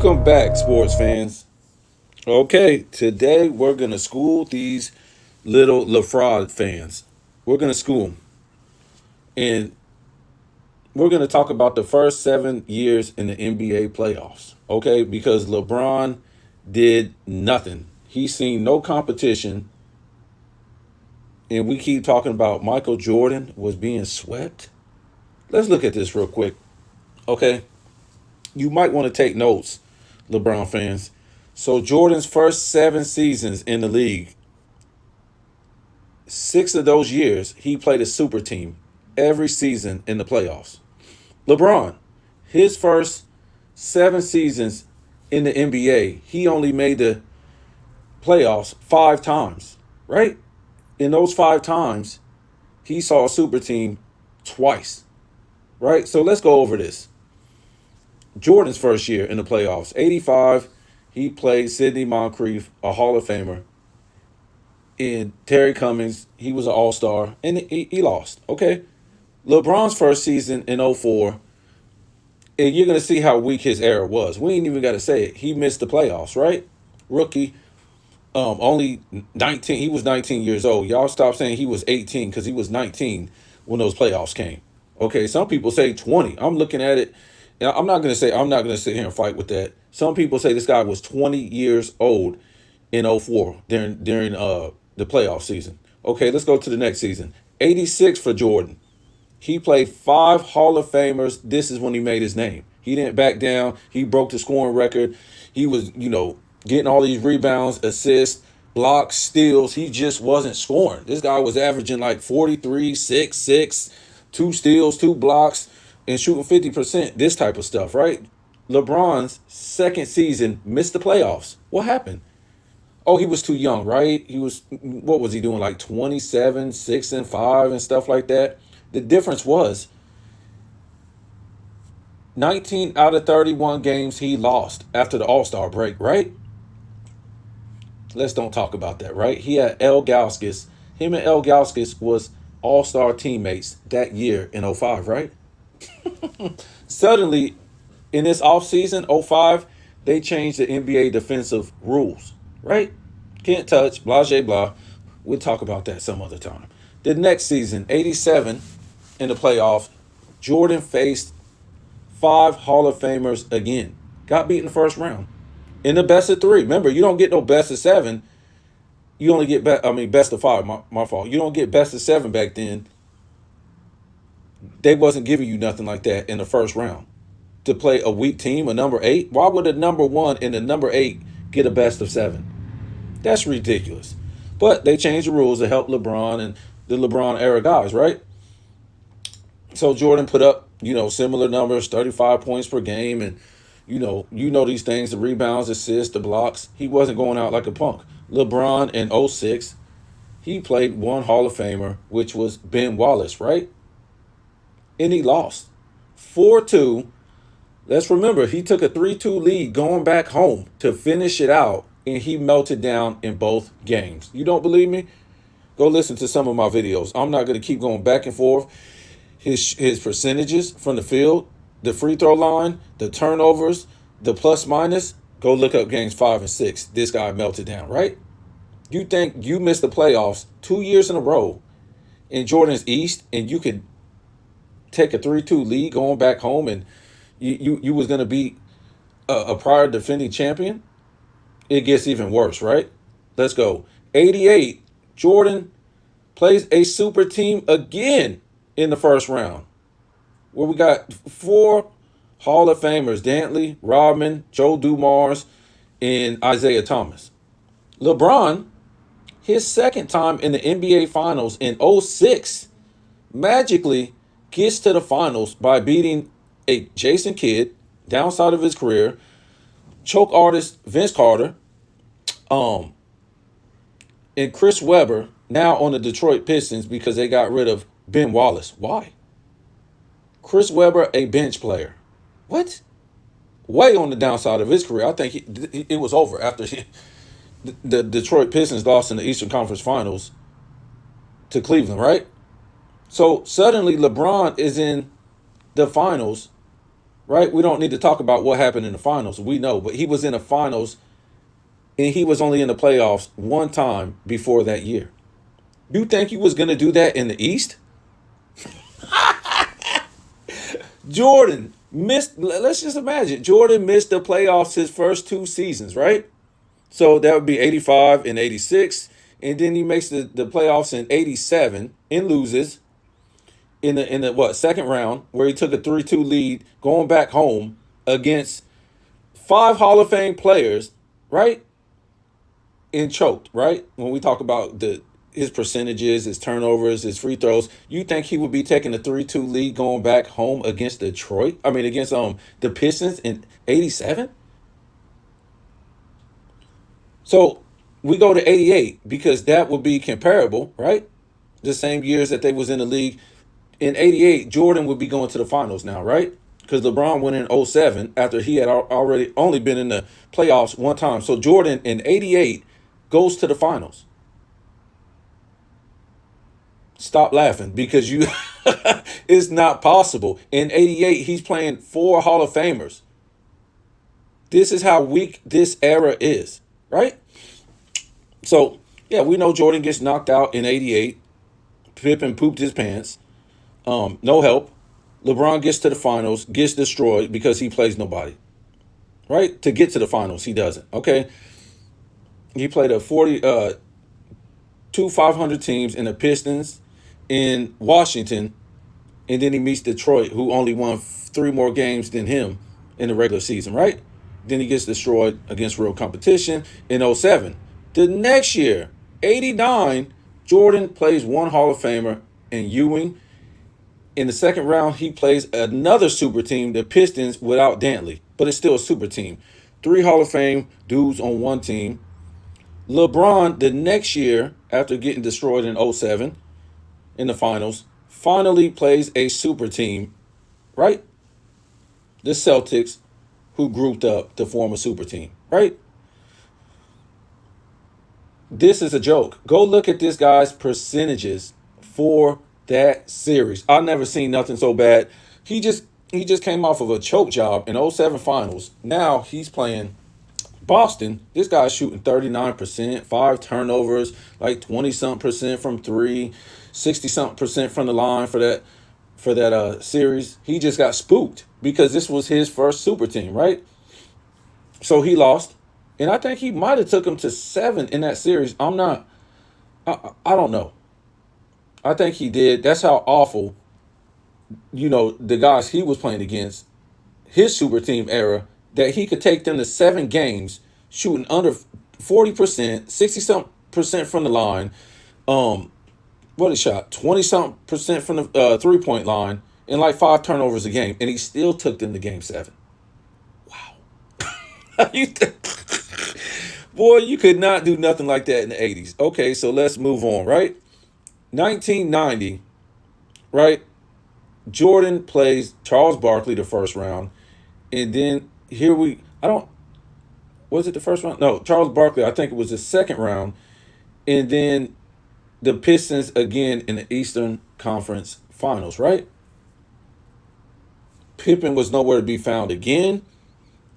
Welcome back, sports fans. Okay, today we're going to school these little LaFraud fans. We're going to school them. And we're going to talk about the first 7 years in the NBA playoffs. Okay, because LeBron did nothing. He's seen no competition. And we keep talking about Michael Jordan was being swept. Let's look at this real quick. Okay, you might want to take notes, LeBron fans. So Jordan's first 7 seasons in the league, 6 of those years, he played a super team every season in the playoffs. LeBron, his first 7 seasons in the NBA, he only made the playoffs 5 times, right? In those 5 times, he saw a super team twice, right? So let's go over this. Jordan's first year in the playoffs, 85, he played Sidney Moncrief, a Hall of Famer. And Terry Cummings, he was an all-star, and he lost. Okay. LeBron's first season in '04, and you're going to see how weak his era was. We ain't even got to say it. He missed the playoffs, right? Rookie, only 19. He was 19 years old. Y'all stop saying he was 18 because he was 19 when those playoffs came. Okay, some people say 20. I'm looking at it. I'm not going to sit here and fight with that. Some people say this guy was 20 years old in '04 during the playoff season. Okay, let's go to the next season. 86 for Jordan. He played 5 Hall of Famers. This is when he made his name. He didn't back down. He broke the scoring record. He was, getting all these rebounds, assists, blocks, steals. He just wasn't scoring. This guy was averaging like 43, 6, 6, 2 steals, 2 blocks, and shooting 50%. This type of stuff, right? LeBron's second season missed the playoffs. What happened? Oh, he was too young, right? What was he doing? Like 27, 6 and 5 and stuff like that. The difference was 19 out of 31 games he lost after the All-Star break, right? Let's don't talk about that, right? He had El Gauskas. Him and El Gauskas was All-Star teammates that year in '05, right? Suddenly, in this offseason, '05, they changed the NBA defensive rules, right? Can't touch, blah, blah, blah. We'll talk about that some other time. The next season, 87, in the playoffs, Jordan faced 5 Hall of Famers again. Got beat in the first round. In the best of 3. Remember, you don't get no best of 7. You only get, best of 5, my fault. You don't get best of 7 back then. They wasn't giving you nothing like that in the first round. To play a weak team, a number 8, why would a number 1 and a number 8 get a best of 7? That's ridiculous. But they changed the rules to help LeBron and the LeBron era guys, right? So Jordan put up, similar numbers, 35 points per game. And, these things, the rebounds, assists, the blocks. He wasn't going out like a punk. LeBron in '06, he played 1 Hall of Famer, which was Ben Wallace, right? And he lost 4-2. Let's remember, he took a 3-2 lead going back home to finish it out, and he melted down in both games. You don't believe me? Go listen to some of my videos. I'm not going to keep going back and forth. His percentages from the field, the free throw line, the turnovers, the plus minus. Go look up games 5 and 6. This guy melted down, right? You think you missed the playoffs 2 years in a row in Jordan's East, and you could take a 3-2 lead going back home, and you was going to beat a prior defending champion? It gets even worse, right? Let's go. 88, Jordan plays a super team again in the first round, where we got 4 Hall of Famers, Dantley, Rodman, Joe Dumars, and Isaiah Thomas. LeBron, his second time in the NBA Finals in '06, magically gets to the finals by beating a Jason Kidd, downside of his career, choke artist Vince Carter, and Chris Webber, now on the Detroit Pistons because they got rid of Ben Wallace. Why? Chris Webber, a bench player. What? Way on the downside of his career. I think it was over after the Detroit Pistons lost in the Eastern Conference Finals to Cleveland, right? So suddenly LeBron is in the finals right? We don't need to talk about what happened in the finals. We know, but he was in the finals and he was only in the playoffs one time before that year. You think he was going to do that in the East? Jordan missed, let's just imagine, Jordan missed the playoffs his first two seasons, right? So that would be 85 and 86. And then he makes the playoffs in 87 and loses in the what second round where he took a 3-2 lead going back home against five Hall of Fame players, right? And choked, right? When we talk about the his percentages, his turnovers, his free throws, you think he would be taking a 3-2 lead going back home against Detroit? I mean against the Pistons in 87? So we go to 88 because that would be comparable, right? The same years that they was in the league. In 88, Jordan would be going to the finals now, right? Because LeBron went in 07 after he had already only been in the playoffs one time. So Jordan in 88 goes to the finals. Stop laughing because you it's not possible. In 88, he's playing four Hall of Famers. This is how weak this era is, right? So, yeah, we know Jordan gets knocked out in 88. Pippen pooped his pants. No help. LeBron gets to the finals, gets destroyed because he plays nobody. Right? To get to the finals, he doesn't. Okay. He played two 500 teams in the Pistons in Washington, and then he meets Detroit, who only won three more games than him in the regular season, right? Then he gets destroyed against real competition in 07. The next year, 89, Jordan plays one Hall of Famer in Ewing. In the second round, he plays another super team, the Pistons, without Dantley, but it's still a super team. Three Hall of Fame dudes on one team. LeBron, the next year, after getting destroyed in 07 in the finals, finally plays a super team, right? The Celtics, who grouped up to form a super team, right? This is a joke. Go look at this guy's percentages for that series. I've never seen nothing so bad. He just came off of a choke job in 07 finals. Now he's playing Boston. This guy's shooting 39%, five turnovers, like 20 something percent from three, 60 something percent from the line for that series. He just got spooked because this was his first super team, right? So he lost. And I think he might have took him to 7 in that series. I don't know. I think he did. That's how awful, the guys he was playing against, his super team era, that he could take them to 7 games, shooting under 40%, 60 something percent from the line. What he shot? 20 something percent from the 3-point line, and like 5 turnovers a game. And he still took them to game 7. Wow. Boy, you could not do nothing like that in the 80s. Okay, so let's move on, right? 1990, right? Jordan plays Charles Barkley the first round. And then was it the first round? No, Charles Barkley, I think it was the second round. And then the Pistons again in the Eastern Conference Finals, right? Pippen was nowhere to be found again,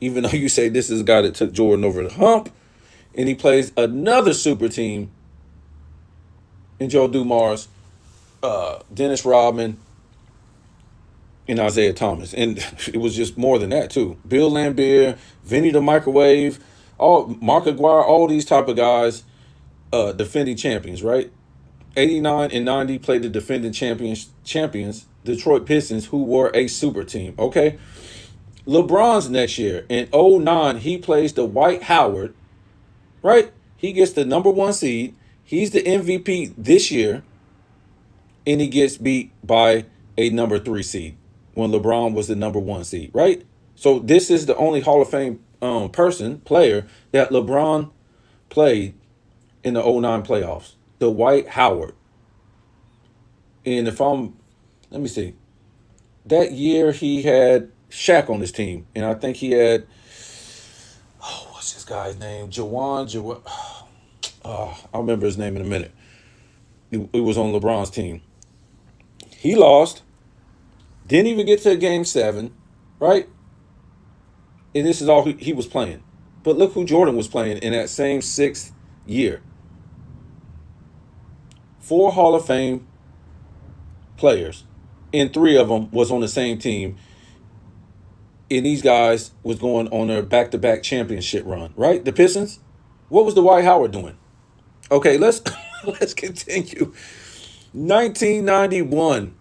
even though you say this is a guy that took Jordan over the hump. And he plays another super team in Joe Dumars, Dennis Rodman, and Isaiah Thomas. And it was just more than that, too. Bill Laimbeer, Vinny the Microwave, Mark Aguirre, all these type of guys, defending champions, right? 89 and 90 played the defending champions, Detroit Pistons, who were a super team, okay? LeBron's next year. In 09, he plays the Dwight Howard, right? He gets the number 1 seed. He's the MVP this year, and he gets beat by a number 3 seed when LeBron was the number 1 seed, right? So this is the only Hall of Fame player that LeBron played in the 09 playoffs, the Dwight Howard. And let me see, that year he had Shaq on his team, and I think he had, what's this guy's name? I'll remember his name in a minute. He was on LeBron's team. He lost. Didn't even get to game 7, right? And this is all he was playing. But look who Jordan was playing in that same sixth year. Four Hall of Fame players, and three of them was on the same team. And these guys was going on their back-to-back championship run, right? The Pistons. What was Dwight Howard doing? Okay, let's let's continue. 1991,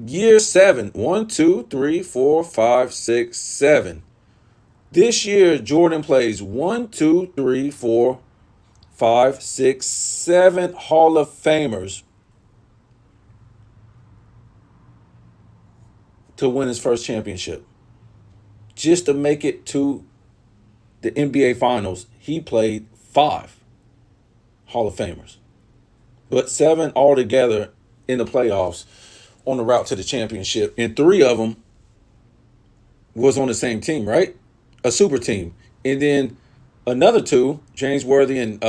year seven. 1, 2, 3, 4, 5, 6, 7. This year, Jordan plays 1, 2, 3, 4, 5, 6, 7 Hall of Famers to win his first championship. Just to make it to the NBA Finals, he played 5 Hall of Famers, but 7 altogether in the playoffs on the route to the championship. And 3 of them was on the same team, right? A super team. And then another 2, James Worthy and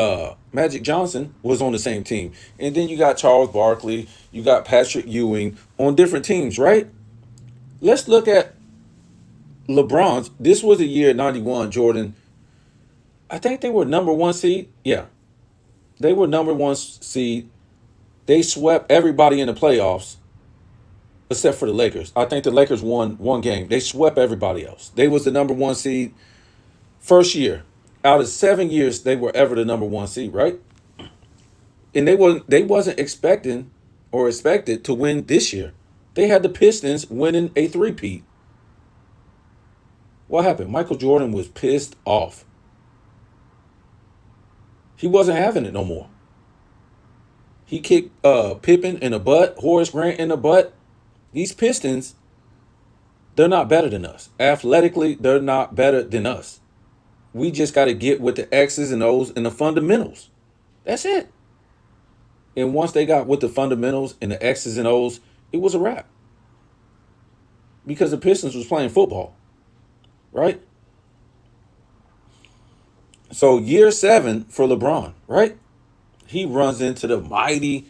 Magic Johnson, was on the same team. And then you got Charles Barkley, you got Patrick Ewing on different teams, right? Let's look at LeBron's. This was the year 91, Jordan. I think they were number 1 seed. Yeah, they were number 1 seed. They swept everybody in the playoffs except for the Lakers. I think the Lakers won one game. They swept everybody else. They was the number 1 seed first year. Out of 7 years, they were ever the number 1 seed, right? And they wasn't expecting or expected to win this year. They had the Pistons winning a three-peat. What happened? Michael Jordan was pissed off. He wasn't having it no more. He kicked Pippen in the butt, Horace Grant in the butt. These Pistons, they're not better than us. Athletically, they're not better than us. We just got to get with the X's and O's and the fundamentals. That's it. And once they got with the fundamentals and the X's and O's, it was a wrap. Because the Pistons was playing football, right? So year 7 for LeBron, right? He runs into the mighty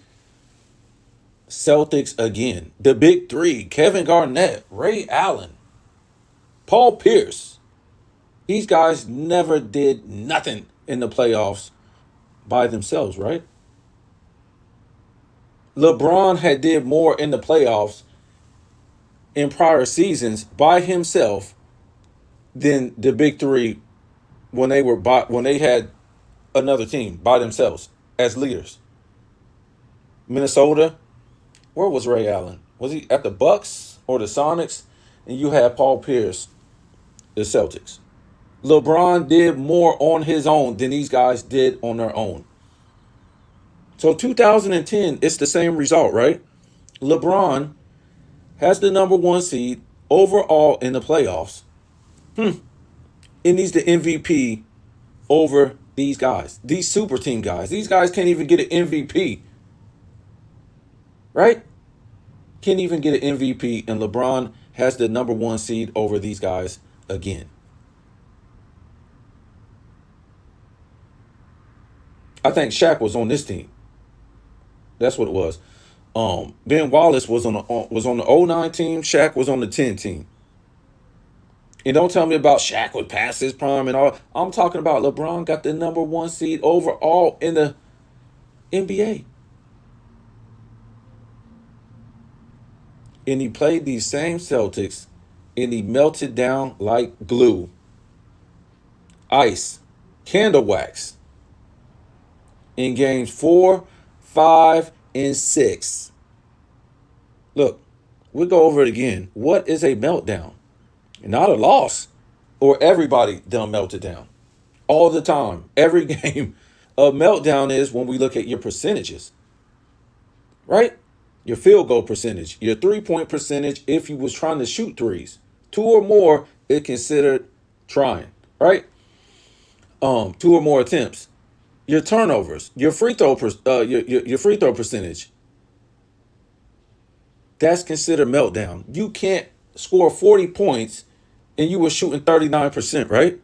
Celtics again. The big 3, Kevin Garnett, Ray Allen, Paul Pierce. These guys never did nothing in the playoffs by themselves, right? LeBron had did more in the playoffs in prior seasons by himself than the big 3 when they had another team by themselves as leaders. Minnesota, where was Ray Allen? Was he at the Bucks or the Sonics? And you had Paul Pierce, the Celtics. LeBron did more on his own than these guys did on their own. So 2010, it's the same result, right? LeBron has the number 1 seed overall in the playoffs. And he's the MVP over these guys, these super team guys. These guys can't even get an MVP, right? Can't even get an MVP, and LeBron has the number 1 seed over these guys again. I think Shaq was on this team. That's what it was. Ben Wallace was on the 09 team. Shaq was on the 10 team. And don't tell me about Shaq was past his prime and all. I'm talking about LeBron got the number 1 seed overall in the NBA. And he played these same Celtics and he melted down like glue, ice, candle wax in games 4, 5, and 6. Look, we'll go over it again. What is a meltdown? Not a loss, or everybody done melted down all the time, every game. A meltdown is when we look at your percentages, right? Your field goal percentage, your 3-point percentage. If you was trying to shoot threes, 2 or more, it considered trying, right? 2 or more attempts. Your turnovers, your free throw percentage. That's considered meltdown. You can't score 40 points and you were shooting 39%, right?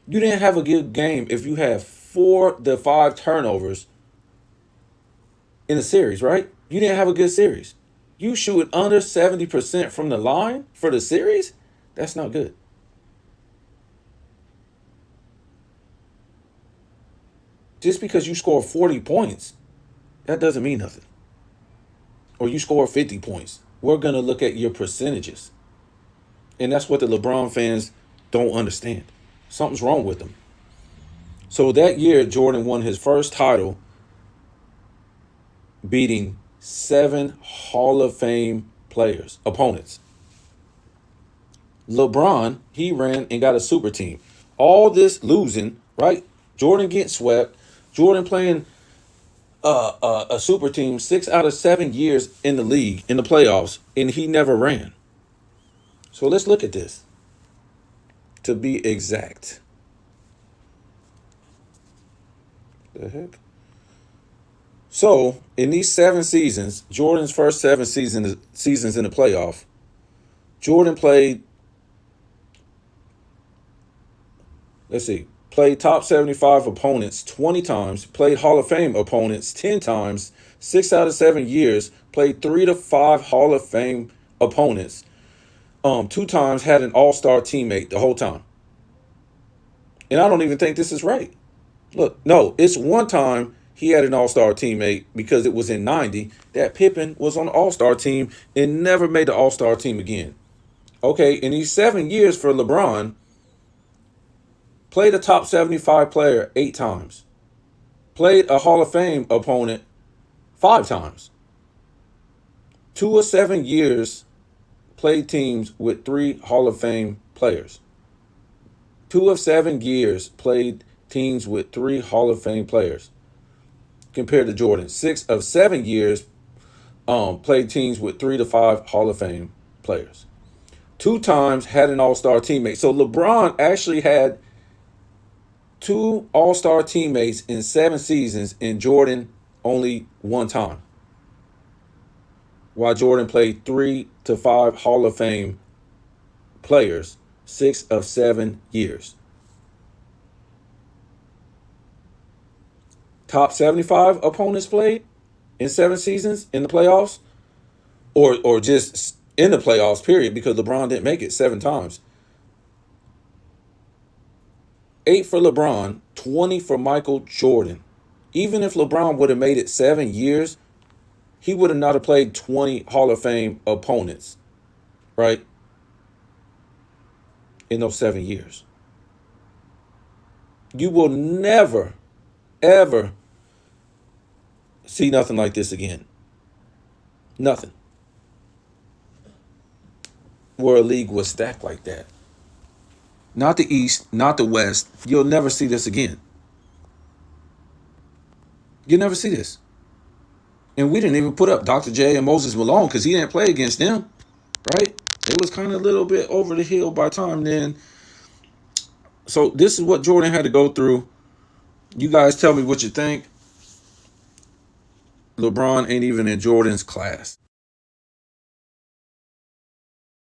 You didn't have a good game if you had 4 to 5 turnovers in a series, right? You didn't have a good series. You shoot under 70% from the line for the series? That's not good. Just because you score 40 points, that doesn't mean nothing. Or you score 50 points. We're going to look at your percentages. And that's what the LeBron fans don't understand. Something's wrong with them. So that year, Jordan won his first title, beating 7 Hall of Fame opponents. LeBron, he ran and got a super team. All this losing, right? Jordan getting swept. Jordan playing a super team 6 out of 7 years in the league, in the playoffs, and he never ran. So let's look at this. To be exact. The heck? So, in these 7 seasons, Jordan's first 7 seasons in the playoff, Jordan played top 75 opponents 20 times, played Hall of Fame opponents 10 times, 6 out of 7 years, played 3 to 5 Hall of Fame opponents, 2 times had an all-star teammate the whole time. And I don't even think this is right. Look, no, it's one time he had an all-star teammate because it was in 90 that Pippen was on the all-star team and never made the all-star team again. Okay, in these 7 years for LeBron, played a top 75 player 8 times. Played a Hall of Fame opponent 5 times. 2 of 7 years played teams with 3 Hall of Fame players. 2 of 7 years played teams with 3 Hall of Fame players. Compared to Jordan, 6 of 7 years played teams with 3 to 5 Hall of Fame players. 2 times had an all-star teammate. So LeBron actually had 2 all-star teammates in 7 seasons, and Jordan only 1 time. While Jordan played 3 to 5 Hall of Fame players 6 of 7 years. Top 75 opponents played in 7 seasons in the playoffs, or just in the playoffs, period, because LeBron didn't make it 7 times. 8 for LeBron, 20 for Michael Jordan. Even if LeBron would have made it 7 years, he would have not have played 20 Hall of Fame opponents, right? In those 7 years. You will never, ever see nothing like this again. Nothing. Where a league was stacked like that. Not the East, not the West. You'll never see this again. You'll never see this. And we didn't even put up Dr. J and Moses Malone because he didn't play against them, right? It was kind of a little bit over the hill by time then. So this is what Jordan had to go through. You guys tell me what you think. LeBron ain't even in Jordan's class.